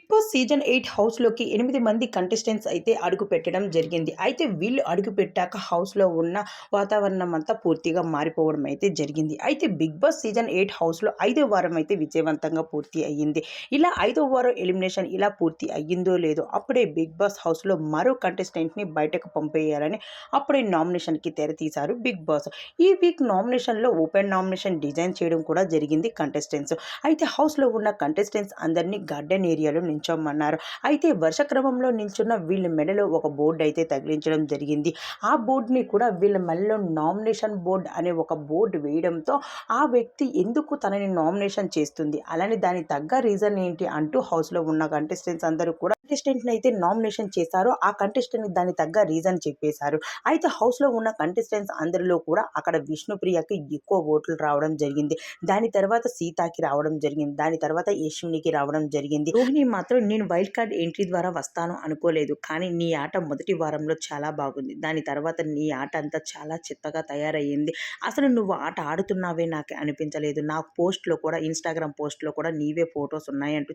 Boss season 8 హౌస్‌లోకి 8 మంది contestants అయితే అడుగుపెట్టడం జరిగింది. అయితే వీళ్ళు అడుగుపెట్టాక హౌస్‌లో ఉన్న వాతావరణం అంతా పూర్తిగా మారిపోవడం అయితే జరిగింది. అయితే బిగ్ బాస్ సీజన్ 8 హౌస్‌లో ఐదో వారం అయితే విజయవంతంగా పూర్తి అయ్యింది. ఇలా ఐదో వారం ఎలిమినేషన్ ఇలా పూర్తి అయ్యిందో లేదో అప్పుడే బిగ్ బాస్ హౌస్‌లో మరో కంటెస్టెంట్‌ని బయటకు పంపేయాలని అప్పుడే నామినేషన్‌కి తెర తీశారు బిగ్ బాస్. ఈ వీక్ నామినేషన్‌లో ఓపెన్ నామినేషన్ డిజైన్ చేయడం కూడా జరిగింది కంటెస్టెంట్స్. అయితే హౌస్‌లో ఉన్న కంటెస్టెంట్స్ అందరినీ గార్డెన్ ఏరియాలో నిల్చోమన్నారు. అయితే వరుస క్రమంలో నిల్చున్న వీళ్ళ మెడలో ఒక బోర్డ్ అయితే తగిలించడం జరిగింది. ఆ బోర్డ్‌ని కూడా వీళ్ళ మెడలో నామినేషన్ బోర్డ్ అనే ఒక బోర్డ్ వేయడంతో ఆ వ్యక్తి ఎందుకు తనని నామినేషన్ చేస్తుంది? అలానే దానికి తగ్గ రీజన్ ఏంటి అంటూ హౌస్‌లో ఉన్న కంటెస్టెంట్స్ అందరూ కూడా కంటెస్టెంట్‌ని అయితే నామినేషన్ చేశారో ఆ కంటెస్టెంట్‌కి దానికి తగ్గ రీజన్ చెప్పేశారు. అయితే హౌస్‌లో ఉన్న కంటెస్టెంట్స్ అందరిలో కూడా అక్కడ విష్ణుప్రియకి ఎక్కువ ఓట్లు రావడం జరిగింది. దాని తర్వాత సీతకి రావడం జరిగింది. దాని తర్వాత యష్మినికి రావడం జరిగింది. రోహిణి మాత్రం నేను వైల్డ్ కార్డ్ ఎంట్రీ ద్వారా వస్తాను అనుకోలేదు. కానీ నీ ఆట మొదటి వారంలో చాలా బాగుంది. దాని తర్వాత నీ ఆట అంతా చాలా చెత్తగా తయారయ్యింది. అసలు నువ్వు ఆట ఆడుతున్నావే నాకు అనిపించలేదు. నా పోస్ట్‌లో కూడా ఇన్‌స్టాగ్రామ్ పోస్ట్‌లో కూడా నీవే ఫోటోస్ ఉన్నాయంటూ